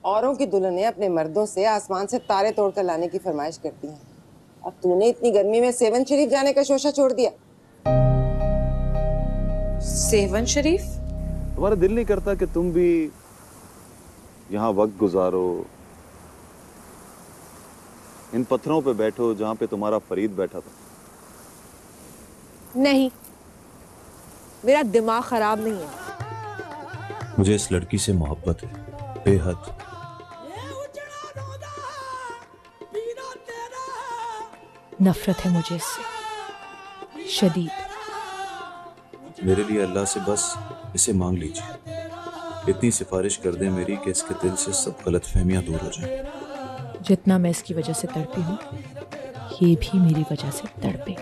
औरों की दुल्हनें अपने मर्दों से आसमान से तारे तोड़कर लाने की फरमाइश करती हैं, और तूने इतनी गर्मी में सेवन शरीफ जाने का शोशा छोड़ दिया। सेवन शरीफ? तुम्हारा दिल नहीं करता कि तुम भी यहाँ वक्त गुजारो, इन पत्थरों पे बैठो जहाँ पे तुम्हारा फरीद बैठा था? नहीं, मेरा दिमाग खराब नहीं है। मुझे इस लड़की से मोहब्बत है, बेहद। नफरत है मुझे इससे, शदीद। मेरे लिए अल्लाह से बस इसे मांग लीजिए, इतनी सिफारिश कर दें मेरी कि इसके दिल से सब गलतफहमियां दूर हो जाएं। जितना मैं इसकी वजह से तड़पी हूँ, ये भी मेरी वजह से तड़पे।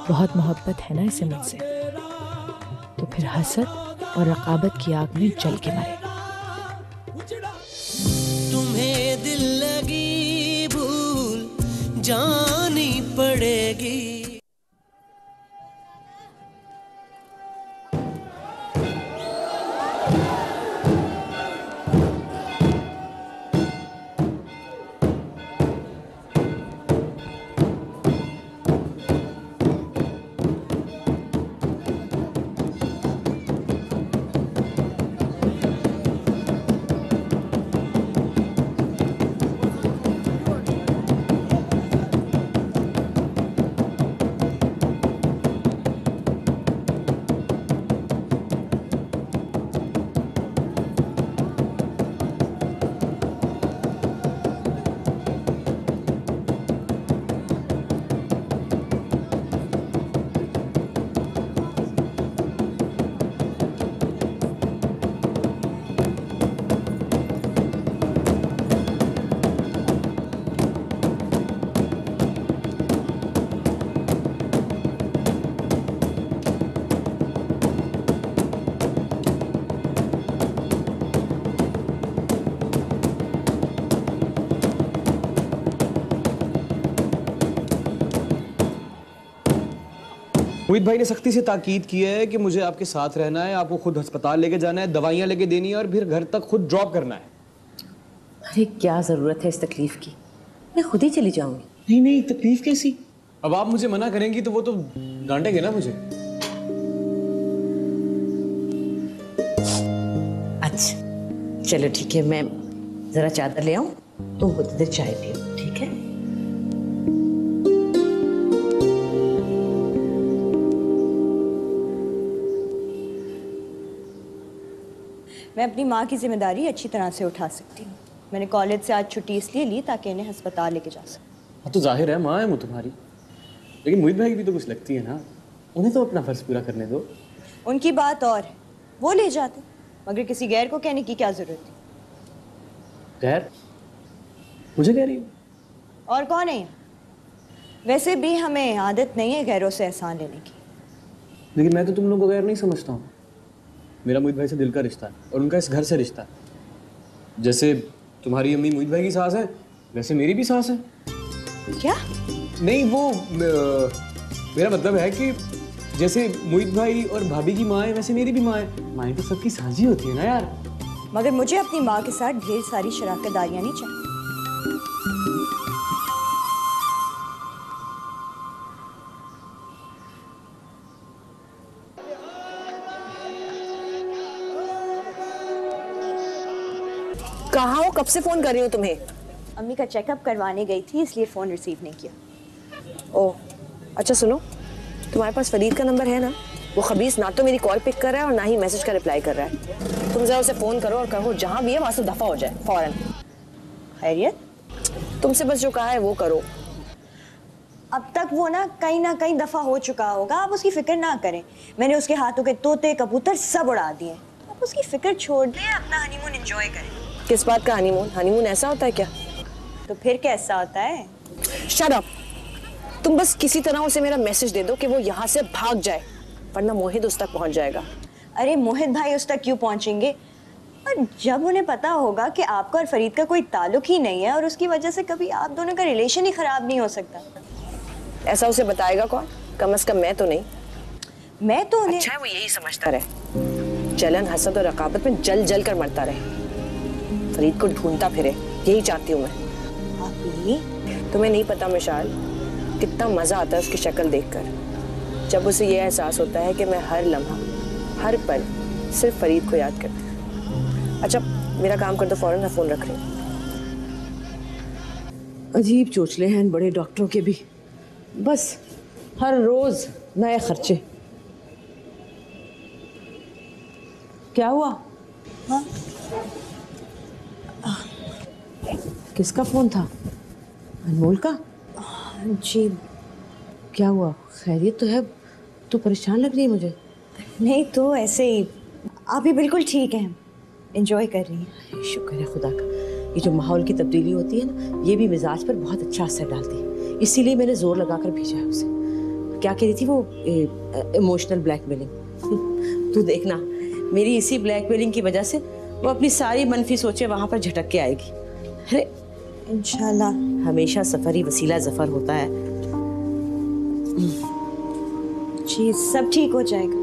बहुत मोहब्बत है ना इसे मुझसे, तो फिर हसद और रकाबत की आग में जल के मरे। तुम्हें दिल लगी भूल जानी पड़ेगी। मोहित भाई ने सख्ती से ताकीद की है कि मुझे आपके साथ रहना है, आपको खुद अस्पताल लेके जाना है, दवाइयाँ लेके देनी है और फिर घर तक खुद ड्रॉप करना है। अरे क्या जरूरत है इस तकलीफ की, मैं खुद ही चली जाऊंगी। नहीं नहीं, तकलीफ कैसी? अब आप मुझे मना करेंगी तो वो तो डांटेंगे ना मुझे। अच्छा चलो ठीक है, मैं जरा चादर ले आऊं, तुम खुद इधर चाय पियो, ठीक है? मैं अपनी माँ की जिम्मेदारी अच्छी तरह से उठा सकती हूँ। मैंने कॉलेज से आज छुट्टी इसलिए ली ताकि इन्हें अस्पताल लेके जा सकूँ। हाँ तो जाहिर है माँ है वो तुम्हारी, लेकिन मोहित भाई की भी तो कुछ लगती है ना, उन्हें तो अपना फर्ज पूरा करने दो। उनकी बात और है, वो ले जाते, मगर किसी गैर को कहने की क्या जरूरत थी? गैर? मुझे कह रही हो? और कौन है? वैसे भी हमें आदत नहीं है गैरों से एहसान लेने की। लेकिन मैं तो तुम लोगों को गैर नहीं समझता हूँ। मेरा मोहित भाई से दिल का रिश्ता है और उनका इस घर से रिश्ता है। जैसे तुम्हारी अम्मी मोहित भाई की सास है, वैसे मेरी भी सास है। क्या? नहीं वो मेरा मतलब है कि जैसे मोहित भाई और भाभी की माँ है, वैसे मेरी भी माँ है। माँ तो सबकी साझी होती है ना यार। मगर मुझे अपनी माँ के साथ ढेर सारी शराकतदारियाँ नहीं चाहिए। कहाँ हो? कब से फोन कर रही हूँ तुम्हें? अम्मी का चेकअप करवाने गई थी, इसलिए फोन रिसीव नहीं किया। ओह अच्छा, सुनो, तुम्हारे पास फरीद का नंबर है ना? वो खबीस ना तो मेरी कॉल पिक कर रहा है और ना ही मैसेज का रिप्लाई कर रहा है। तुम जरा उसे फोन करो और कहो जहाँ भी है वहां से दफा हो जाए फौरन। खैरियत? तुमसे बस जो कहा है वो करो। अब तक वो ना कहीं दफा हो चुका होगा, आप उसकी फिक्र ना करें। मैंने उसके हाथों के तोते कबूतर सब उड़ा दिए। आप उसकी फिक्र छोड़ दें, अपना हनीमून एंजॉय करें। किस बात का हनीमून? हनीमून ऐसा होता है क्या? तो फिर कैसा होता है? Shut up. तुम बस किसी तरह उसे मेरा मैसेज दे दो कि वो यहाँ से भाग जाए, वरना मोहित उस तक पहुँच जाएगा। अरे मोहित भाई उस तक क्यों पहुँचेंगे? और जब उन्हें पता होगा कि आपका और फरीद का कोई ताल्लुक ही नहीं है और उसकी वजह से कभी आप दोनों का रिलेशन ही खराब नहीं हो सकता। ऐसा उसे बताएगा कौन? कम से कम मैं तो नहीं। मैं तो उन्हें... अच्छा है वो यही समझता रहे, जलन हसद और रकाबत में जल जल कर मरता रहे। फरीद को ढूंढता फिरे, यही चाहती हूँ मैं। भाभी तुम्हें नहीं पता मिशाल, कितना मजा आता है उसकी शक्ल देखकर, जब उसे ये एहसास होता है कि मैं हर लम्हा, हर पल सिर्फ फरीद को याद करती हूँ। अच्छा मेरा काम कर दो फौरन, मैं फोन रख रही हूँ। अजीब चोचले हैं इन बड़े डॉक्टरों के भी, बस हर रोज नए खर्चे। क्या हुआ? हाँ? किसका फोन था? अनमोल का? जी क्या हुआ, खैरियत तो है? तू परेशान लग रही है मुझे। नहीं तो ऐसे ही, आप भी बिल्कुल ठीक हैं, एंजॉय कर रही हैं। शुक्र है खुदा का, ये जो माहौल की तब्दीली होती है ना, ये भी मिजाज पर बहुत अच्छा असर डालती है, इसीलिए मैंने जोर लगाकर भेजा है उसे। क्या कह रही थी वो? Emotional blackmailing. तू देखना, मेरी इसी ब्लैकमेलिंग की वजह से वो अपनी सारी मनफी सोचे वहां पर झटक के आएगी। अरे इंशाल्लाह। हमेशा सफर ही वसीला जफर होता है। जी सब ठीक हो जाएगा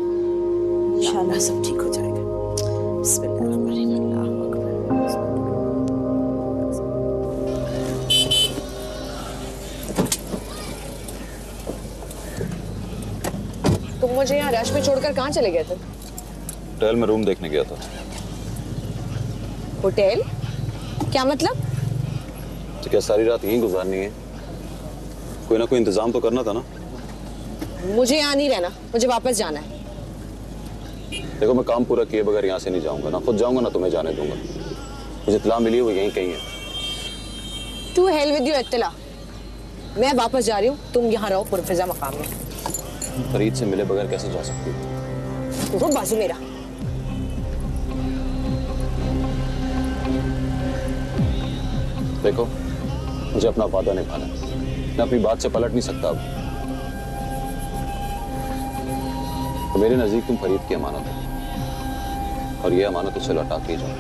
इंशाल्लाह, सब ठीक हो जाएगा। बिस्मिल्लाहिर्रहमानिर्रहीम, अल्लाहु अकबर। तुम मुझे यहाँ रश में छोड़कर कहाँ चले गए थे? होटल में रूम देखने गया था। होटल? क्या मतलब? तो क्या सारी रात यहीं गुजारनी है? कोई ना कोई इंतजाम तो करना था ना। मुझे यहाँ नहीं रहना, मुझे वापस जाना है। देखो मैं काम पूरा किए बगैर यहाँ से नहीं जाऊंगा, ना खुद जाऊंगा ना तुम्हें जाने दूंगा। मुझे इत्तला मिली है वो यहीं कहीं है। टू हेल विद यू इत्तला। मैं वापस जा रही हूँ, तुम यहाँ रहो पुरफिजा मकाम में। फरीद से मिले बगैर कैसे जा सकती हो? रुक बाजू मेरा। देखो मुझे अपना वादा निभाना है, मैं अपनी बात से पलट नहीं सकता अब। तो मेरे नजदीक तुम फरीद की अमानत हो और ये अमानत उसे लौटा के जाओ।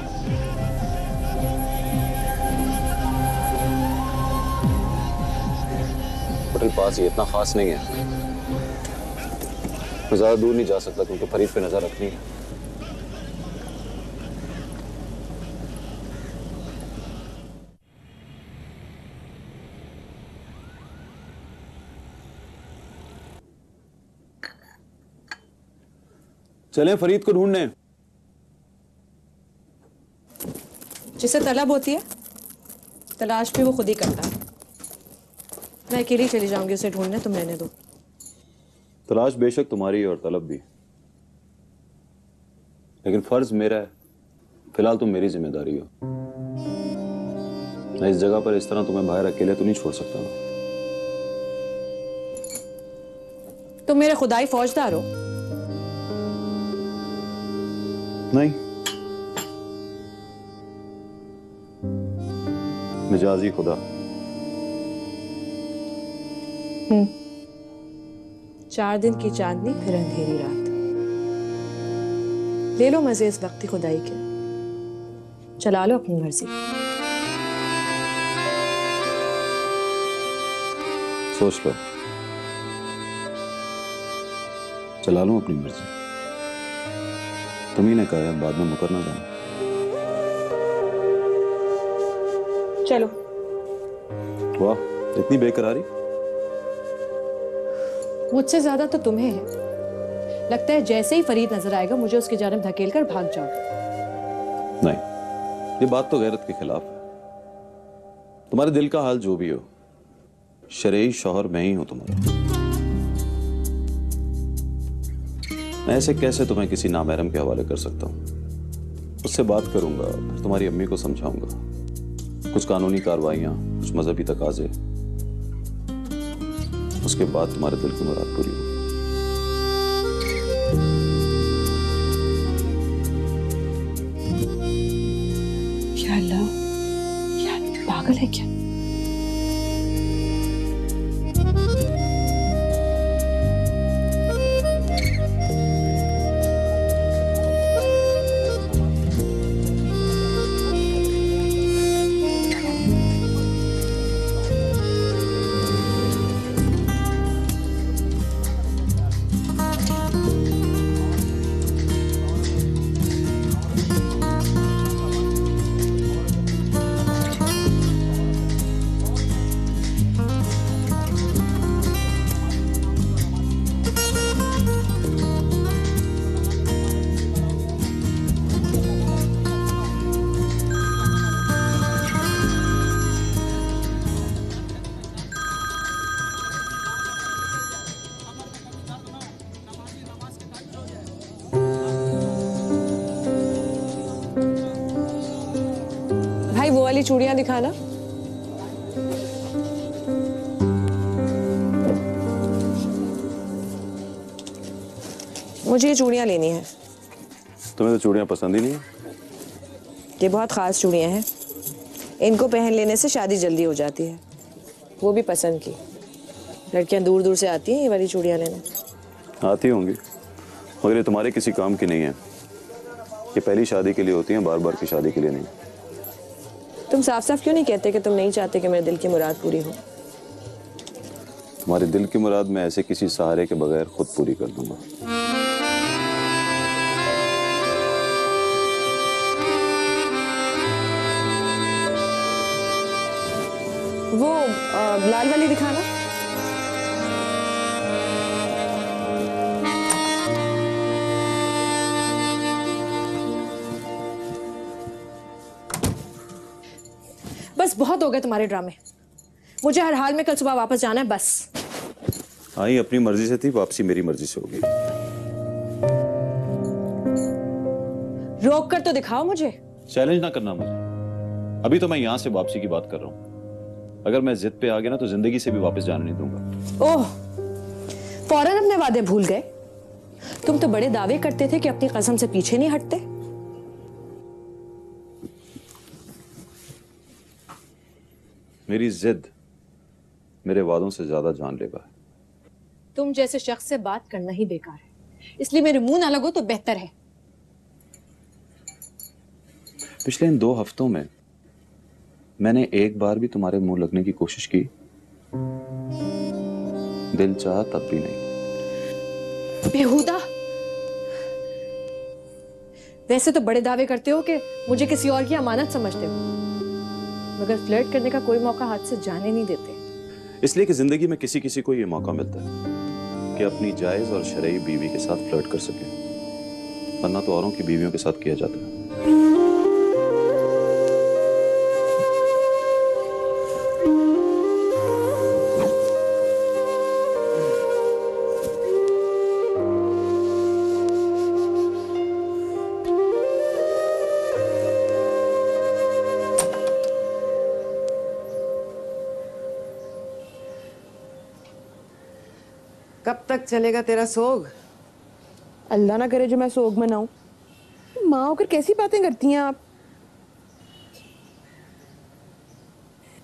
होटल पास ही इतना खास नहीं है, मैं ज्यादा दूर नहीं जा सकता क्योंकि फरीद पे नजर रखनी है। चलें फरीद को ढूंढने। जिसे तलब होती है तलाश भी वो खुद ही करता है। मैं अकेली चली जाऊंगी उसे ढूंढने, तुम रहने दो। तलाश बेशक तुम्हारी और तलब भी, लेकिन फर्ज मेरा है। फिलहाल तुम मेरी जिम्मेदारी हो। मैं इस जगह पर इस तरह तुम्हें बाहर अकेले तो नहीं छोड़ सकता ना। तुम मेरे खुदाई फौजदार हो? नहीं, मिजाजी खुदा। 4 दिन की चांदनी फिर अंधेरी रात। ले लो मजे इस वक्ती खुदाई के, चला लो अपनी मर्जी। सोच लो, चला लूं अपनी मर्जी। तुम्ही ने कहा है बाद में मुकर ना जाना। चलो। वाह, इतनी बेकरारी। मुझसे ज्यादा तो तुम्हें है। लगता है जैसे ही फरीद नजर आएगा मुझे उसकी जानब धकेल कर भाग जाओगे। नहीं, ये बात तो गैरत के खिलाफ है। तुम्हारे दिल का हाल जो भी हो, शरई शौहर मैं ही हूं तुम्हारा। मैं ऐसे कैसे तुम्हें किसी नामहरम के हवाले कर सकता हूं? उससे बात करूंगा, फिर तुम्हारी अम्मी को समझाऊंगा, कुछ कानूनी कार्रवाइयां, कुछ मजहबी तकाजे, उसके बाद तुम्हारे दिल की मुराद पूरी होगी। या अल्लाह, ये आदमी पागल है क्या? भाई वो वाली चूड़ियां दिखाना। मुझे ये चूड़ियां लेनी है। तुम्हें तो चूड़ियां पसंद ही नहीं है। ये बहुत खास चूड़ियां हैं, इनको पहन लेने से शादी जल्दी हो जाती है, वो भी पसंद की। लड़कियां दूर दूर से आती हैं ये वाली चूड़ियां लेने। आती होंगी, मगर ये तुम्हारे किसी काम की नहीं है। ये पहली शादी के लिए होती हैं, बार बार की शादी के लिए नहीं। तुम साफ साफ क्यों नहीं कहते कि तुम नहीं चाहते कि मेरे दिल की मुराद पूरी हो? तुम्हारे दिल की मुराद मैं ऐसे किसी सहारे के बगैर खुद पूरी कर दूंगा। वो लाल वाली दिखाना। बस बहुत हो गए तुम्हारे ड्रामे। मुझे हर हाल में कल सुबह वापस जाना है बस। आई अपनी मर्जी से थी, वापसी मेरी मर्जी से होगी। रोक कर तो दिखाओ मुझे। चैलेंज ना करना मुझे। अभी तो मैं यहां से वापसी की बात कर रहा हूं। अगर मैं जिद पे आ गया ना तो जिंदगी से भी वापस जाने नहीं दूंगा। ओह, फौरन अपने वादे भूल गए। तुम तो बड़े दावे करते थे कि अपनी कसम से पीछे नहीं हटते। मेरी जिद मेरे वादों से ज्यादा जानलेवा है। तुम जैसे शख्स से बात करना ही बेकार है, इसलिए मेरे मुंह ना लगो तो बेहतर है। पिछले इन 2 हफ्तों में मैंने एक बार भी तुम्हारे मुंह लगने की कोशिश की? दिल चाहा तब भी नहीं। बेहुदा। वैसे तो बड़े दावे करते हो कि मुझे किसी और की अमानत समझते हो, मगर फ्लर्ट करने का कोई मौका हाथ से जाने नहीं देते। इसलिए कि जिंदगी में किसी किसी को ये मौका मिलता है कि अपनी जायज और शरई बीवी के साथ फ्लर्ट कर सके, वरना तो औरों की बीवियों के साथ किया जाता है। कब तक चलेगा तेरा सोग? अल्लाह ना करे जो मैं सोग मनाऊं। माँ होकर कैसी बातें करती हैं आप?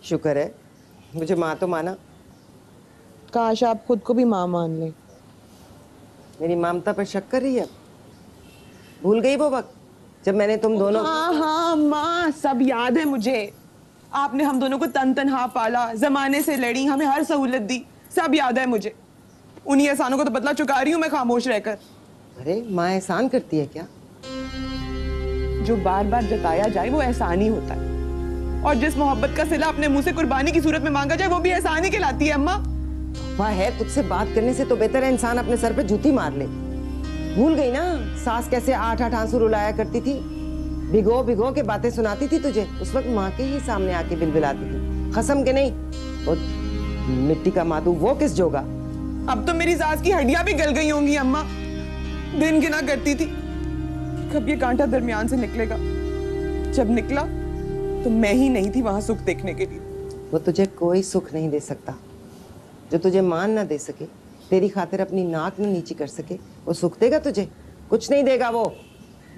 शुक्र है मुझे माँ तो माना। काश आप खुद को भी माँ मान लें। मेरी ममता पर शक कर रही है? भूल गई वो वक्त जब मैंने तुम दोनों। हाँ हाँ माँ, सब याद है मुझे। आपने हम दोनों को तन तनहा पाला, जमाने से लड़ी, हमें हर सहूलत दी, सब याद है मुझे। उन्हीं एहसानों को तो बदला चुका रही हूँ मैं खामोश रहकर। अरे माँ एहसान करती है क्या? जो बार बार जताया जाए वो एहसान ही होता है, और जिस मोहब्बत का सिला अपने मुंह से कुर्बानी की सूरत में मांगा जाए वो भी एहसान ही कहलाती है अम्मा। वह है, तुझसे बात करने से तो बेहतर है इंसान अपने सर पे जूती मार ले। भूल गई ना सास कैसे 8-8 आंसू रुलाया करती थी, भिगो भिगो के बातें सुनाती थी तुझे। उस वक्त माँ के ही सामने आके बिलबिलाती थी, कसम के नहीं। और मिट्टी का मातू वो किस जोगा? अब तो मेरी सास की हड्डियां भी गल गई होंगी अम्मा। दिन गिना करती थी कब ये कांटा दरमियान से निकलेगा। जब निकला तो मैं ही नहीं थी वहां सुख देखने के लिए। वो तुझे कोई सुख नहीं दे सकता जो तुझे मान ना दे सके, तेरी खातिर अपनी नाक न नीची कर सके। वो सुख देगा तुझे? कुछ नहीं देगा वो।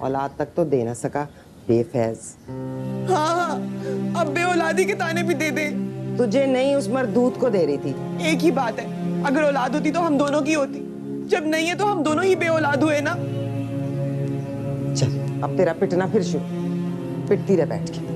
औलाद तक तो दे ना सका बेफैज। हाँ, अब बेऔलादी के ताने भी दे दे। तुझे नहीं, उस मरदूत को दे रही थी। एक ही बात है, अगर औलाद होती तो हम दोनों की होती, जब नहीं है तो हम दोनों ही बेऔलाद हुए ना। चल अब तेरा पिटना फिर शुरू, पिटती रह बैठ के।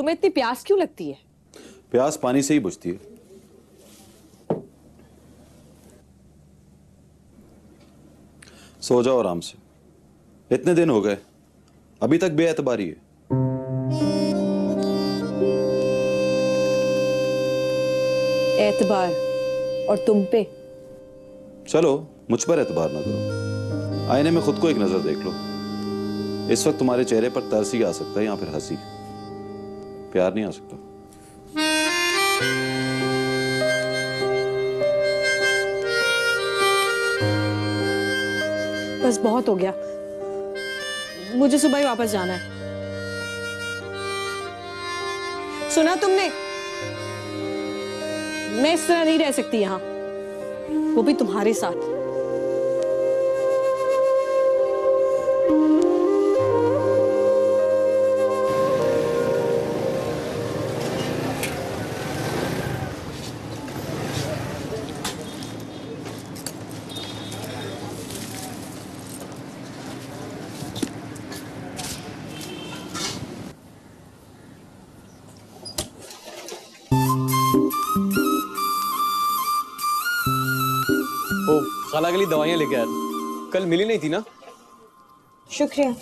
तुम्हें इतनी प्यास क्यों लगती है? प्यास पानी से ही बुझती है। सो जाओ आराम से, इतने दिन हो गए अभी तक बेएतबारी है। एतबार और तुम पे? चलो मुझ पर एतबार ना करो, आईने में खुद को एक नजर देख लो। इस वक्त तुम्हारे चेहरे पर तरस ही आ सकता है या फिर हंसी, प्यार नहीं आ सकता। बस बहुत हो गया, मुझे सुबह ही वापस जाना है। सुना तुमने? मैं इस तरह नहीं रह सकती यहाँ, वो भी तुम्हारे साथ। खाला के लिए दवाइयाँ लेके आया था, कल मिली नहीं थी ना? शुक्रिया।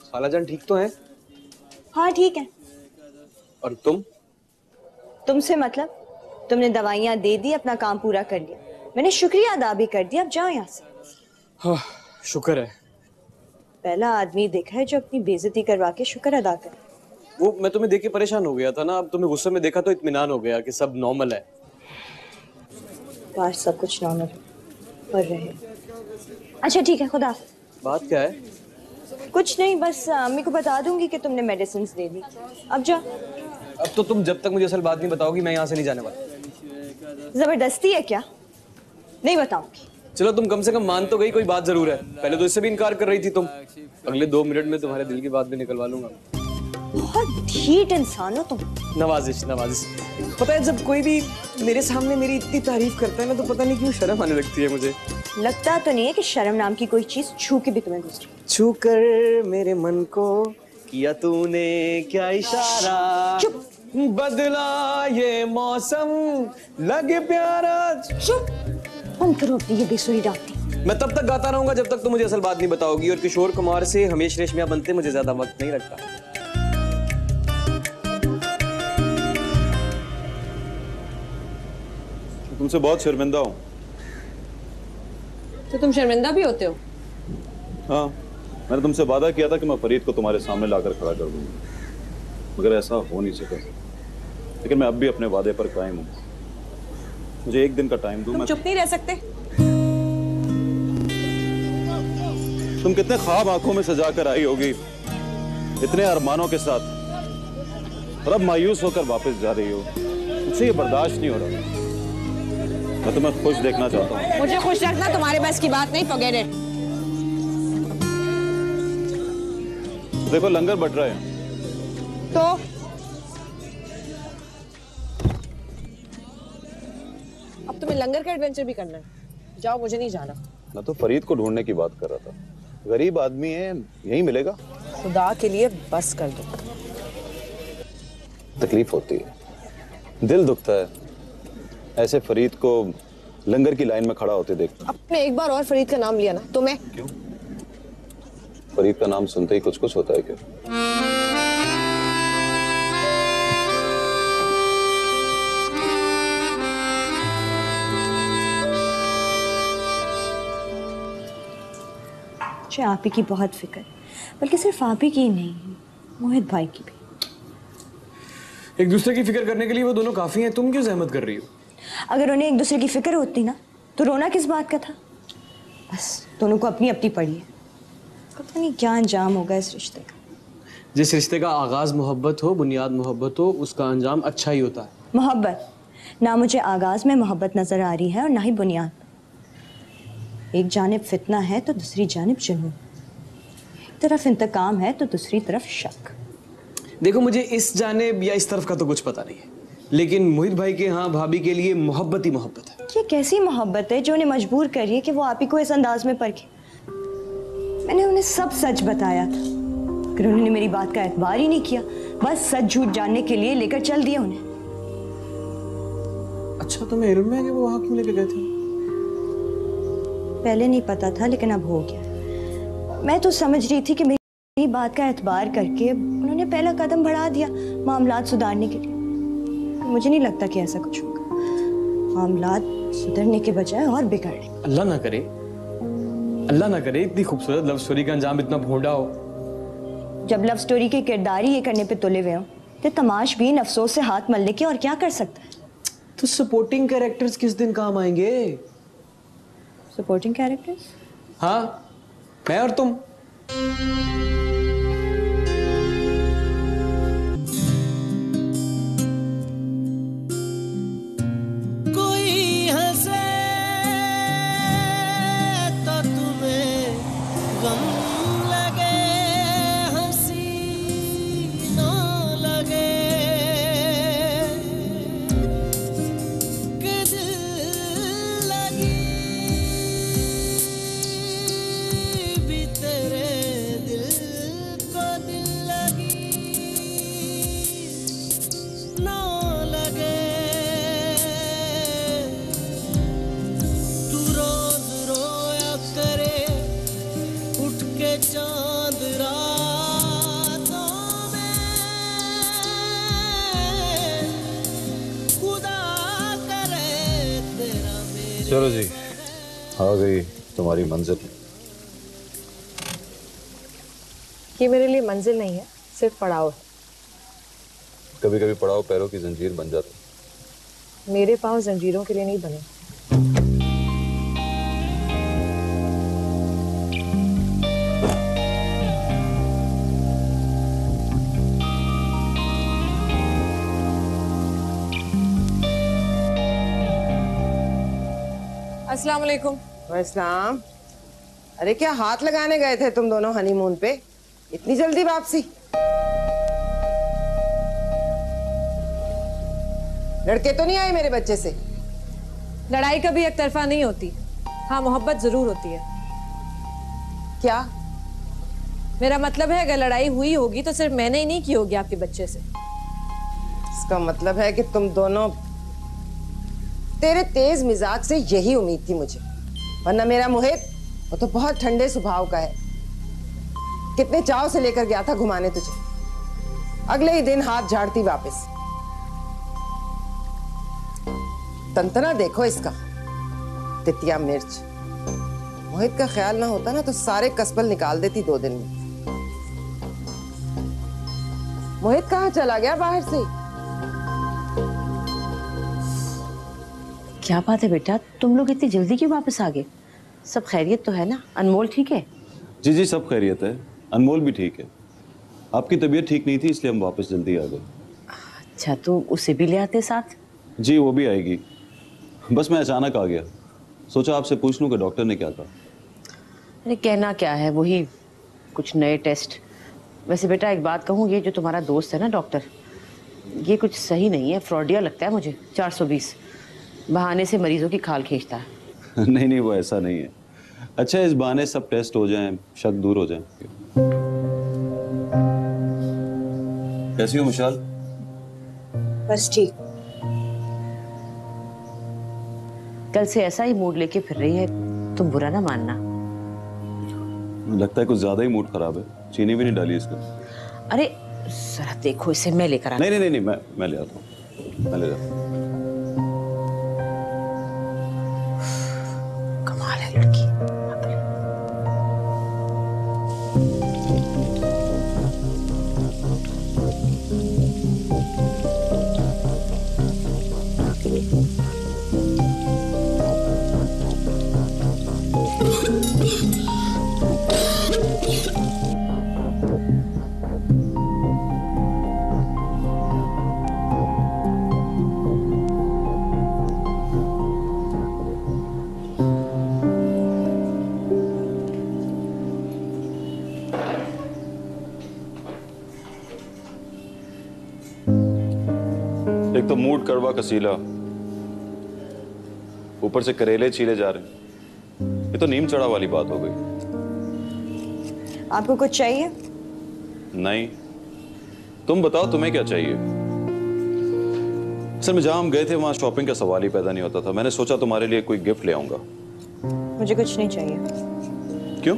खाला जान ठीक तो है? हाँ ठीक है। और तुम? तुमसे मतलब? तुमने दवाइयाँ दे दी, अपना काम पूरा कर लिया, मैंने शुक्रिया अदा भी कर दिया, अब जाओ यहाँ से। हाँ, शुक्र है। पहला आदमी देखा है जो अपनी बेइज्जती करवा के शुक्र अदा करे। वो मैं तुम्हें देख के परेशान हो गया था ना, अब तुम्हें गुस्से में देखा तो इत्मीनान हो गया कि सब नॉर्मल है। काश सब कुछ नॉर्मल कर रहे। अच्छा ठीक है, खुदा। बात क्या है? कुछ नहीं, बस अम्मी को बता दूंगी कि तुमने मेडिसिन दे दी, अब जाओ। अब तो तुम जब तक मुझे असल बात नहीं बताओगी मैं यहाँ से नहीं जाने वाला। जबरदस्ती है क्या? नहीं बताऊंगी। चलो तुम कम से कम मान तो गई, कोई बात जरूर है। पहले तो इससे भी इनकार कर रही थी तुम, अगले 2 मिनट में तुम्हारे दिल की बात भी निकलवा लूंगा। बहुत ढीठ इंसान हो तुम। नवाजिश नवाजिश। पता है जब कोई भी मेरे सामने मेरी इतनी तारीफ करता है ना तो पता नहीं क्यों शर्म आने लगती है मुझे। लगता तो नहीं है कि शर्म नाम की कोई चीज छू के भी तुम्हें गुजरी। छू कर मेरे मन को किया तूने क्या इशारा, चुप। बदला ये मौसम लगे प्यारा। चुप। बंद करो अपनी ये बेसुरी डांटती। मैं तब तक गाता रहूंगा जब तक तुम मुझे असल बात नहीं बताओगी, और किशोर कुमार से हमेश रेशमिया बनते मुझे ज्यादा वक्त नहीं लगता। तुमसे बहुत शर्मिंदा हूँ। तो तुम शर्मिंदा भी होते हो? हाँ, मैंने तुमसे वादा किया था कि मैं फरीद को तुम्हारे सामने लाकर खड़ा कर दूंगा, मगर ऐसा हो नहीं सका। लेकिन मैं अब भी अपने वादे पर कायम हूँ। मुझे एक दिन का टाइम दो। तुम चुप नहीं रह सकते? तुम कितने ख्वाब आंखों में सजा कर आई होगी, इतने अरमानों के साथ, और अब मायूस होकर वापस जा रही हो। मुझसे ये बर्दाश्त नहीं हो रहा। मैं तुम्हें खुश देखना चाहता हूँ। मुझे खुश रखना तुम्हारे बस की बात नहीं, फॉरगेट इट। देखो लंगर बट रहे हैं। तो अब तुम्हें लंगर का एडवेंचर भी करना है? जाओ, मुझे नहीं जाना। मैं तो फरीद को ढूंढने की बात कर रहा था, गरीब आदमी है, यहीं मिलेगा। खुदा के लिए बस कर दो। तकलीफ होती है, दिल दुखता है ऐसे फरीद को लंगर की लाइन में खड़ा होते देखता। आपने एक बार और फरीद का नाम लिया ना तो मैं। क्यों? फरीद का नाम सुनते ही कुछ कुछ होता है क्या? मुझे आप ही की बहुत फिक्र, बल्कि सिर्फ आप ही की नहीं, मोहित भाई की भी। एक दूसरे की फिक्र करने के लिए वो दोनों काफी हैं, तुम क्यों जहमत कर रही हो? अगर उन्हें एक दूसरे की फिक्र होती ना तो रोना किस बात का था? बस दोनों को अपनी अपनी पड़ी है। पता नहीं क्या अंजाम होगा इस रिश्ते का। जिस रिश्ते का आगाज मोहब्बत हो, बुनियाद मोहब्बत हो, उसका अंजाम अच्छा ही होता है। मोहब्बत ना मुझे आगाज में मोहब्बत नजर आ रही है और ना ही बुनियाद। एक जानिब फितना है तो दूसरी जानिब जुनून, एक तरफ इंतकाम है तो दूसरी तरफ शक। देखो मुझे इस जानिब या इस तरफ का तो कुछ पता नहीं है, लेकिन मोहित भाई के यहाँ भाभी के लिए मोहब्बत ही मोहब्बत है। ये कैसी मोहब्बत है जो उन्हें मजबूर कर रही है कि वो आप ही को इस अंदाज में परखे? मैंने उन्हें सब सच बताया था, मगर उन्होंने मेरी बात का एतबार ही नहीं किया, बस सच झूठ जानने के लिए लेकर चल दिया उन्हें। अच्छा, तुम्हें इल्म है कि वो वहां क्यों लेके गए थे? पहले नहीं पता था, लेकिन अब हो गया। मैं तो समझ रही थी कि मेरी बात का एतबार करके उन्होंने पहला कदम बढ़ा दिया मामलात सुधारने के लिए। मुझे नहीं लगता कि ऐसा कुछ होगा, मामलात सुधरने के बजाय और बिगड़ रहे। अल्लाह ना करे, अल्लाह ना करे इतनी खूबसूरत लव स्टोरी का अंजाम इतना भोंडा हो। जब लव स्टोरी के किरदार ही ये करने पे तुले हुए हो तो तमाशबीन अफसोस से हाथ मलने के और क्या कर सकता है। तो सपोर्टिंग कैरेक्टर्स किस दिन काम आएंगे? Supporting characters? हाँ, मैं और तुम। कोई हंसे तो तुम्हें गम लगे, हंसी ना लगे, कि दिल लगी भी तेरे दिल को दिल लगी ना लगे। तू रोज रोया करे उठ के चांद रातों में, खुदा करे तेरा मेरे। चलो जी, आ गई तुम्हारी मंजिल। ये मेरे लिए मंजिल नहीं है, सिर्फ पड़ाव है। कभी कभी पड़ाव पैरों की जंजीर बन जाता। मेरे पाँव जंजीरों के लिए नहीं बने। अस्सलाम वालेकुम। वैसलाम। अरे क्या हाथ लगाने गए थे तुम दोनों हनीमून पे? इतनी जल्दी वापसी? लड़के तो नहीं आए मेरे बच्चे से? लड़ाई कभी एक तरफा नहीं होती, हाँ मोहब्बत जरूर होती है। क्या? मेरा मतलब है अगर लड़ाई हुई होगी तो सिर्फ मैंने ही नहीं की होगी आपके बच्चे से। इसका मतलब है कि तुम दोनों, तेरे तेज मिजाज से यही उम्मीद थी मुझे, वरना मेरा मोहित वो तो बहुत ठंडे स्वभाव का है। कितने चाव से लेकर गया था घुमाने तुझे, अगले ही दिन हाथ झाड़ती वापस। तंतना देखो इसका, तितिया मिर्च। मोहित का ख्याल ना होता ना तो सारे कसबल निकाल देती 2 दिन में। मोहित कहाँ चला गया बाहर से? क्या बात है बेटा, तुम लोग इतनी जल्दी क्यों वापस आ गए? सब खैरियत तो है ना? अनमोल ठीक है? जी जी, सब खैरियत है, अनमोल भी ठीक है। आपकी तबीयत ठीक नहीं थी इसलिए हम वापस जल्दी आ गए। अच्छा, तो उसे भी ले आते साथ? जी वो भी आएगी, बस मैं अचानक आ गया, सोचा आपसे पूछ लूं कि डॉक्टर ने क्या कहा। अरे कहना क्या है, वही कुछ नए टेस्ट। वैसे बेटा एक बात कहूँ, ये जो तुम्हारा दोस्त है ना डॉक्टर, ये कुछ सही नहीं है, फ्रॉडिया लगता है मुझे। 420 बहाने से मरीजों की खाल खींचता है। नहीं नहीं, वो ऐसा नहीं है। अच्छा, इस बहाने सब टेस्ट हो जाएं, शक दूर हो जाए। कैसी हो मिशाल? बस ठीक। कल से ऐसा ही मूड लेके फिर रही है, तुम बुरा ना मानना। लगता है कुछ ज्यादा ही मूड खराब है, चीनी भी नहीं डाली इसको। अरे जरा देखो इसे, मैं लेकर नहीं नहीं नहीं, मैं ले आता हूँ, मैं ले जाता हूँ। कमाल है लड़की। एक तो मूड कड़वा कसीला, ऊपर से करेले छीले जा रहे हैं। ये तो नीम चढ़ा वाली बात हो गई। आपको कुछ चाहिए? नहीं, तुम बताओ तुम्हें क्या चाहिए। सर, में जहां हम गए थे वहां शॉपिंग का सवाल ही पैदा नहीं होता था। मैंने सोचा तुम्हारे लिए कोई गिफ्ट ले आऊंगा। मुझे कुछ नहीं चाहिए। क्यों?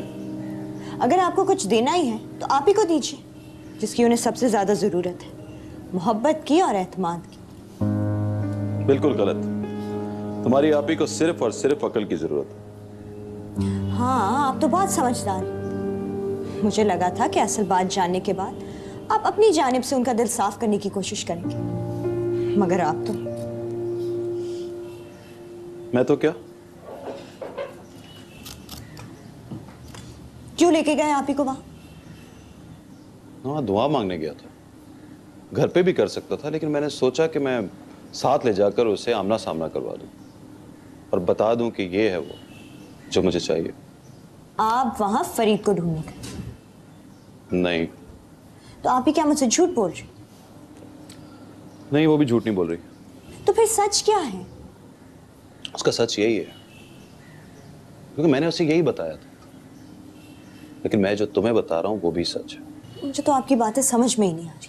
अगर आपको कुछ देना ही है तो आप ही को दीजिए, जिसकी उन्हें सबसे ज्यादा जरूरत है, मोहब्बत की और एतमाद की। बिल्कुल गलत। तुम्हारी आप ही को सिर्फ और सिर्फ अकल की जरूरत है। हाँ, आप तो बहुत समझदार हैं। मुझे लगा था कि असल बात जानने के बाद आप अपनी जानिब से उनका दिल साफ करने की कोशिश करेंगे, मगर आप तो मैं तो क्या? क्यों लेके गए आप ही को वहां? हाँ, दुआ मांगने गया था। घर पे भी कर सकता था, लेकिन मैंने सोचा कि मैं साथ ले जाकर उसे आमना सामना करवा दूं और बता दूं कि ये है वो जो मुझे चाहिए। आप वहां फरीद को ढूंढने गए? नहीं। तो आप ही क्या मुझसे झूठ बोल रहे? नहीं, वो भी झूठ नहीं बोल रही। तो फिर सच क्या है? उसका सच यही है, क्योंकि मैंने उसे यही बताया था। लेकिन मैं जो तुम्हें बता रहा हूं वो भी सच है। मुझे तो आपकी बातें समझ में ही नहीं आ रही।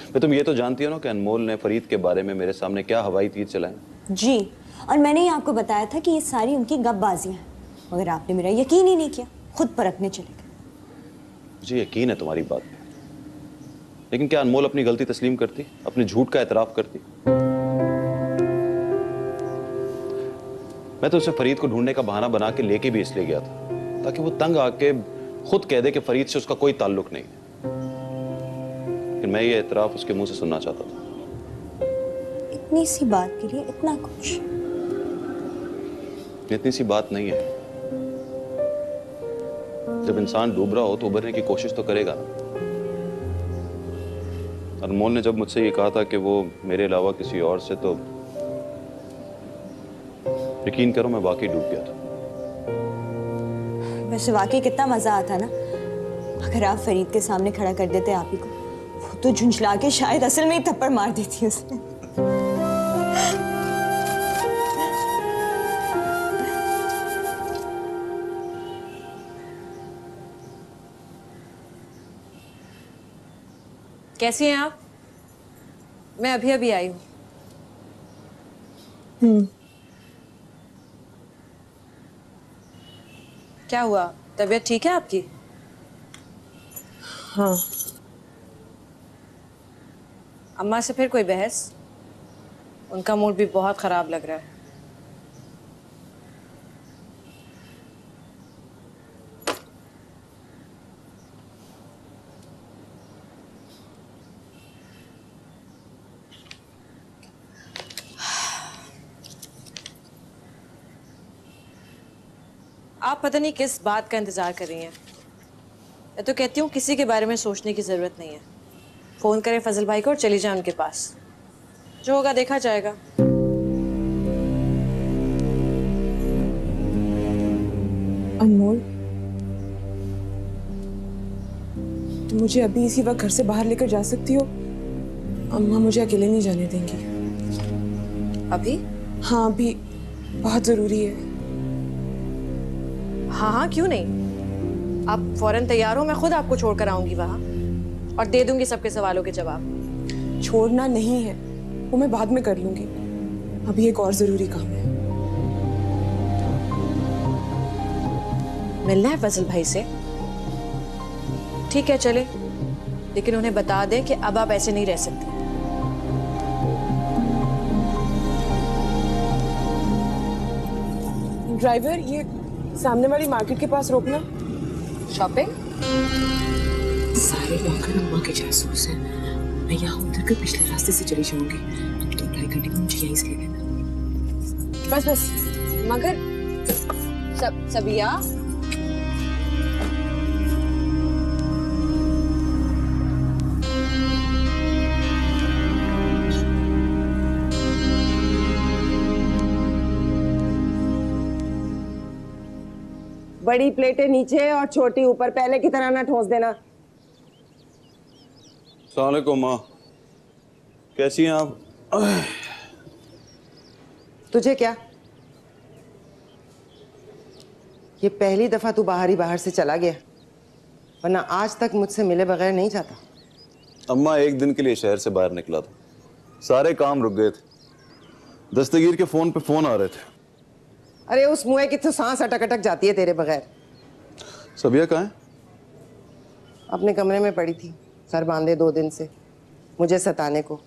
मैं तुम ये तो जानती हो ना कि अनमोल ने फरीद के बारे में मेरे सामने क्या हवाई तीर चलाए। जी, और मैंने ही आपको बताया था कि ये सारी उनकी गपबाजियां हैं, मगर आपने मेरा यकीन ही नहीं किया, खुद परखने चले गए। मुझे यकीन है तुम्हारी बात पे, लेकिन क्या अनमोल अपनी गलती तस्लीम करती, अपने झूठ का एतराफ करती? मैं तो उसे फरीद को ढूंढने का बहाना बना के लेके भी इसलिए गया था ताकि वो तंग आके खुद कह दे कि फरीद से उसका कोई ताल्लुक नहीं। लेकिन मैं ये एतराफ उसके मुंह से सुनना चाहता था। इतनी सी बात के लिए इतना कुछ? इतनी सी बात नहीं है। जब इंसान डूब रहा हो तो उबरने की कोशिश तो करेगा ना। अनमोल ने जब मुझसे ये कहा था कि वो मेरे अलावा किसी और से, तो यकीन करो मैं वाकई डूब गया था। वैसे वाकई कितना मजा आता ना अगर आप फरीद के सामने खड़ा कर देते आप ही को। वो तो झुंझला के शायद असल में ही थप्पड़ मार देती उसने। कैसी हैं आप? मैं अभी अभी आई हूँ। क्या हुआ, तबीयत ठीक है आपकी? हाँ। अम्मा से फिर कोई बहस? उनका मूड भी बहुत खराब लग रहा है। आप पता नहीं किस बात का इंतजार कर रही हैं। मैं तो कहती हूँ किसी के बारे में सोचने की जरूरत नहीं है। फोन करें फजल भाई को और चली जाए उनके पास। जो होगा देखा जाएगा। अनमोल, तुम मुझे अभी इसी वक्त घर से बाहर लेकर जा सकती हो? अम्मा मुझे अकेले नहीं जाने देंगी। अभी? हाँ, अभी बहुत जरूरी है। हाँ हाँ, क्यों नहीं। आप फौरन तैयार हो, मैं खुद आपको छोड़कर आऊंगी वहां और दे दूंगी सबके सवालों के जवाब। छोड़ना नहीं है, वो मैं बाद में कर लूंगी। अभी एक और जरूरी काम है। मिलना है फजल भाई से? ठीक है चले, लेकिन उन्हें बता दें कि अब आप ऐसे नहीं रह सकते। ड्राइवर, ये सामने वाली मार्केट के पास रोकना। शॉपिंग? सारे नौकर अम्मा के जासूस हैं। मैं यहाँ उतर कर पिछले रास्ते से चली जाऊंगी। तुम तो ढाई घंटे में मुझे यहीं से ले लेना। बस बस। मगर सबिया, बड़ी प्लेटें नीचे और छोटी ऊपर, पहले की तरह ना ठोस देना। अस्सलाम वालेकुम माँ, कैसी हैं आप? तुझे क्या, ये पहली दफा तू बाहर ही बाहर से चला गया? वरना आज तक मुझसे मिले बगैर नहीं जाता। अम्मा एक दिन के लिए शहर से बाहर निकला था, सारे काम रुक गए थे। दस्तगीर के फोन पे फोन आ रहे थे। अरे उस मुँह की तो सांस अटक अटक जाती है तेरे बगैर। सबिया कहाँ है? अपने कमरे में पड़ी थी, सर बांधे 2 दिन से मुझे सताने को।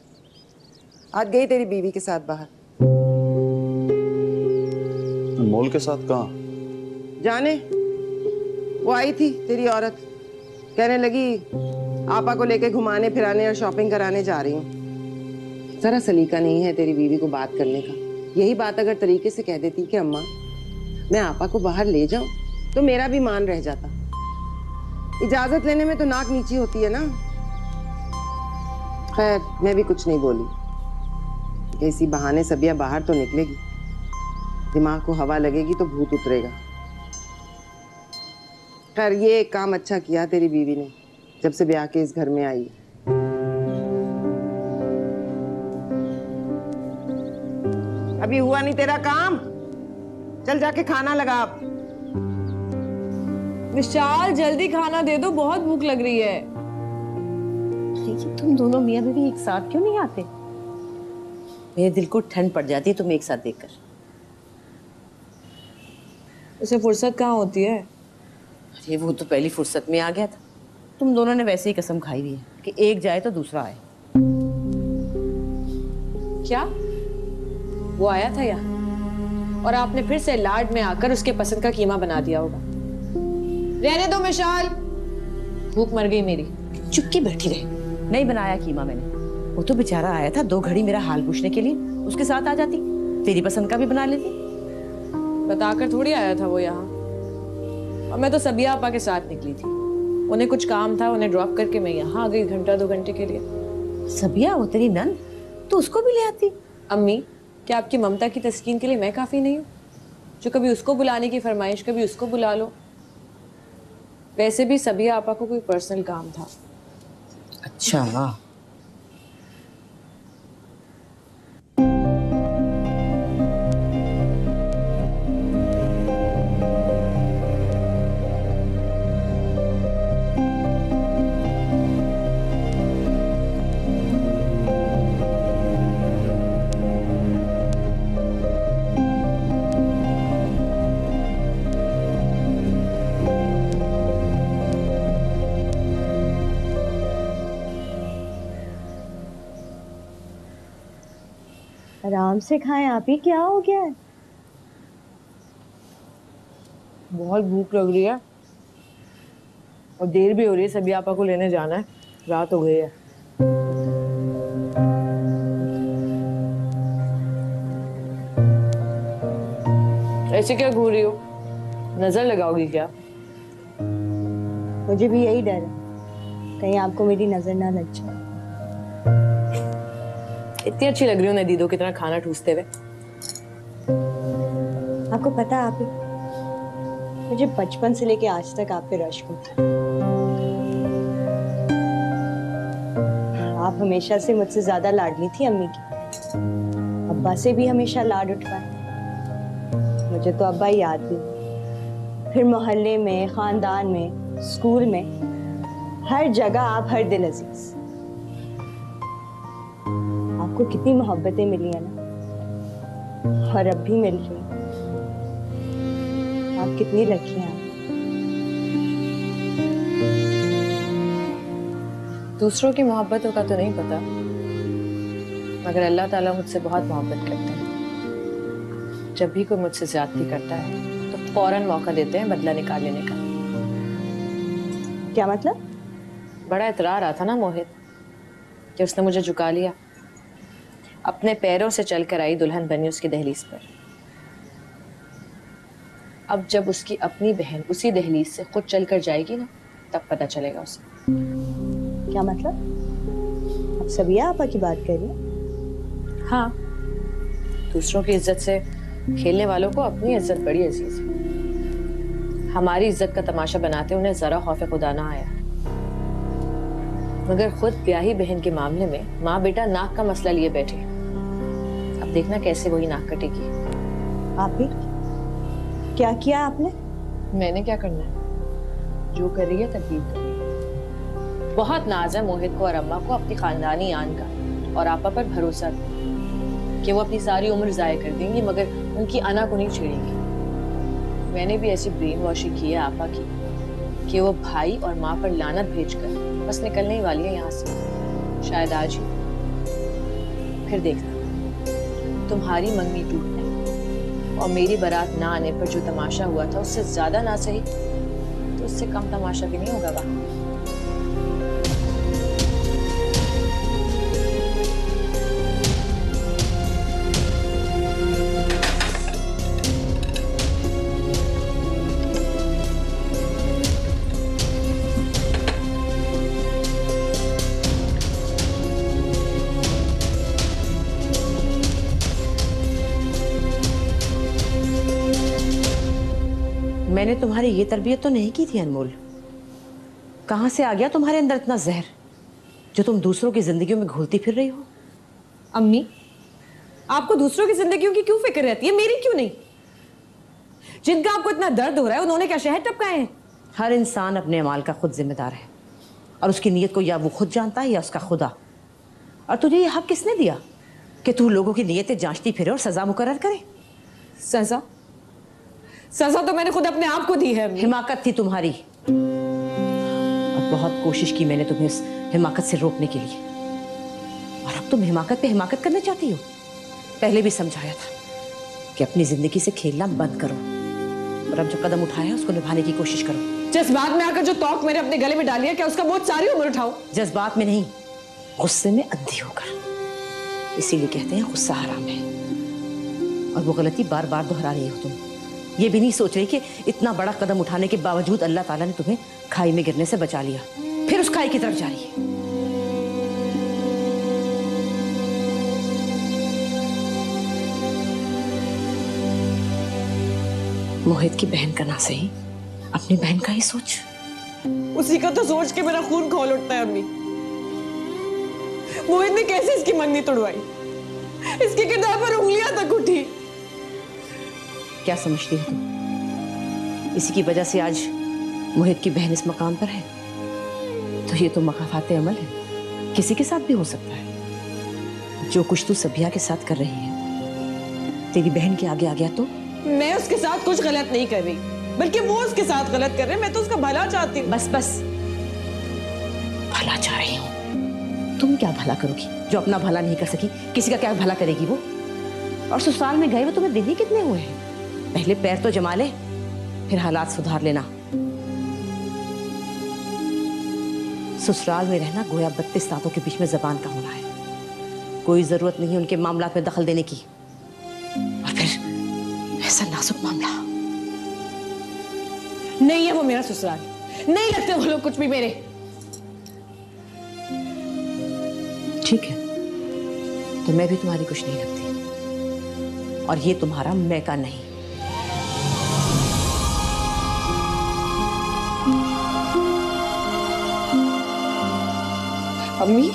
आज गई तेरी बीवी के साथ बाहर। अनमोल के साथ कहाँ? जाने, वो आई थी तेरी औरत, कहने लगी आपा को लेके घुमाने फिराने और शॉपिंग कराने जा रही हूँ। जरा सलीका नहीं है तेरी बीवी को बात करने का। यही बात अगर तरीके से कह देती कि अम्मा मैं आपा को बाहर ले जाऊं तो मेरा भी मान रह जाता। इजाजत लेने में तो नाक नीची होती है ना। खैर मैं भी कुछ नहीं बोली कि इसी बहाने सबिया बाहर तो निकलेगी, दिमाग को हवा लगेगी तो भूत उतरेगा। खैर ये एक काम अच्छा किया तेरी बीवी ने जब से ब्याह के इस घर में आई। अभी हुआ नहीं तेरा काम, चल जाके खाना लगा। आप विशाल जल्दी खाना दे दो, बहुत भूख लग रही है। तुम दोनों मियां बीवी एक साथ क्यों नहीं आते? मेरे दिल को ठंड पड़ जाती है तुम एक साथ देखकर। उसे फुर्सत कहाँ होती है? अरे वो तो पहली फुर्सत में आ गया था। तुम दोनों ने वैसे ही कसम खाई हुई है कि एक जाए तो दूसरा आए। क्या वो आया था यहाँ और आपने फिर से लाड में आकर उसके पसंद का कीमा बना दिया होगा? रहने दो मिशाल, भूख मर गई मेरी। चुप के बैठी रहे। नहीं बनाया कीमा मैंने, वो तो बेचारा आया था 2 घड़ी मेरा हाल पूछने के लिए। उसके साथ आ जाती, तेरी पसंद का भी बना लेती। बताकर थोड़ी आया था वो यहाँ। और मैं तो सबिया आपा के साथ निकली थी, उन्हें कुछ काम था, उन्हें ड्रॉप करके मैं यहाँ आ गई 1-2 घंटे के लिए। सबिया वो तेरी नंद, तो उसको भी ले आती। अम्मी क्या आपकी ममता की तस्कीन के लिए मैं काफी नहीं हूँ जो कभी उसको बुलाने की फरमाइश, कभी उसको बुला लो? वैसे भी सबिया आपा को कोई पर्सनल काम था। अच्छा आराम से खाएं आप ही, क्या हो गया है? बहुत भूख लग रही है और देर भी हो रही है, सबिया आपा को लेने जाना है, रात हो गई है। ऐसे क्या घूर रही हो? नजर लगाओगी क्या? मुझे भी यही डर है, कहीं आपको मेरी नजर ना लग जाए। इतनी अच्छी लग रही हो नदीदो की तरह खाना ठूसते हुए। आपको पता है आप ही, मुझे बचपन से लेके आज तक आप पे रश्क होता है। आप हमेशा से मुझसे ज्यादा लाडली थी अम्मी की। अब्बा से भी हमेशा लाड उठवाए। मुझे तो अब्बा याद भी, फिर मोहल्ले में, खानदान में, स्कूल में, हर जगह आप हर दिल अजीज। आपको कितनी मोहब्बतें मिली है ना, और अब भी मिल रही। आप कितनी लकी हैं। दूसरों की मोहब्बतों का तो नहीं पता, मगर अल्लाह ताला मुझसे बहुत मोहब्बत करते हैं। जब भी कोई मुझसे ज्यादती करता है तो फौरन मौका देते हैं बदला निकाल लेने का। क्या मतलब? बड़ा इतरार आता ना मोहित कि उसने मुझे झुका लिया, अपने पैरों से चलकर आई दुल्हन बनी उसकी दहलीज पर। अब जब उसकी अपनी बहन उसी दहलीज से खुद चलकर जाएगी ना, तब पता चलेगा उसे। क्या मतलब? आप सबिया आपा की बात कर रही हैं? हाँ, दूसरों की इज्जत से खेलने वालों को अपनी इज्जत बड़ी अजीज है। हमारी इज्जत का तमाशा बनाते उन्हें जरा खौफ खुदा ना आया, मगर खुद ब्याही बहन के मामले में माँ बेटा नाक का मसला लिए बैठे। अब देखना कैसे वही नाक कटेगी। आप ही क्या किया आपने? मैंने क्या करना है? जो कर रही है तकदीर कर रही है। बहुत नाज है मोहित को और अम्मा को अपनी खानदानी आन का, और आपा पर भरोसा कि वो अपनी सारी उम्र जाया कर देंगी मगर उनकी अना को नहीं छेड़ेंगी। मैंने भी ऐसी ब्रेन वॉशिंग की है आपा की कि वो भाई और माँ पर लानत भेजकर बस निकलने ही वाली है यहाँ से, शायद आज ही। फिर देखना तुम्हारी मंगनी टूटने और मेरी बारात ना आने पर जो तमाशा हुआ था उससे ज्यादा ना सही तो उससे कम तमाशा भी नहीं होगा वहां। मैंने तुम्हारी ये तरबियत तो नहीं की थी अनमोल। कहाँ से आ गया तुम्हारे अंदर इतना जहर जो तुम दूसरों की जिंदगियों में घुलती फिर रही हो? अम्मी, आपको दूसरों की जिंदगियों की क्यों फिक्र रहती है, मेरी क्यों नहीं? जिनका आपको इतना दर्द हो रहा है उन्होंने क्या शहद टपकाए हैं? हर इंसान अपने अमाल का खुद जिम्मेदार है और उसकी नीयत को या वो खुद जानता है या उसका खुदा। और तुझे ये हक किसने दिया कि तू लोगों की नीयतें जांचती फिरे और सजा मुकर्रर करे? सजा? सजा तो मैंने खुद अपने आप को दी है। हिमाकत थी तुम्हारी और बहुत कोशिश की मैंने तुम्हें इस हिमाकत से रोकने के लिए, और अब तुम हिमाकत पे हिमाकत करना चाहती हो। पहले भी समझाया था कि अपनी जिंदगी से खेलना बंद करो, और अब जो कदम उठाया उसको निभाने की कोशिश करो। जज्बात में आकर जो तौक मैंने अपने गले में डाली है, क्या उसका बोझ सारी उम्र उठाऊं? जज्बात में नहीं, गुस्से में अंधी होकर। इसीलिए कहते हैं गुस्सा हराम है, और वो गलती बार बार दोहरा रही हो तुम। ये भी नहीं सोच रही कि इतना बड़ा कदम उठाने के बावजूद अल्लाह ताला ने तुम्हें खाई में गिरने से बचा लिया, फिर उस खाई की तरफ जा रही है। मोहित की बहन का ना सही, अपनी बहन का ही सोच। उसी का तो सोच के मेरा खून खौल उठता है अम्मी। मोहित ने कैसे इसकी मंगनी तोड़वाई, इसके किरदार पर उंगलियां तक उठी। क्या समझती हो तुम? इसी की वजह से आज मोहित की बहन इस मकाम पर है। तो ये तो मकाफाते अमल है, किसी के साथ भी हो सकता है। जो कुछ तू सबिया के साथ कर रही है, तेरी बहन के आगे आ गया तो? मैं उसके साथ कुछ गलत नहीं कर रही, बल्कि वो उसके साथ गलत कर रहे हैं। मैं तो उसका भला चाहती हूँ। बस बस, भला चाह रही हूँ। तुम क्या भला करोगी जो अपना भला नहीं कर सकी? किसी का क्या भला करेगी वो? और ससुराल में गए वो तुम्हें दिन ही कितने हुए हैं? पहले पैर तो जमा ले, फिर हालात सुधार लेना। ससुराल में रहना गोया 32 दांतों के बीच में जबान का होना है। कोई जरूरत नहीं उनके मामलात में दखल देने की, और फिर ऐसा नाजुक मामला। नहीं है वो मेरा ससुराल, नहीं लगते वो लोग कुछ भी मेरे। ठीक है, तो मैं भी तुम्हारी कुछ नहीं लगती, और ये तुम्हारा मैका नहीं। अम्मी,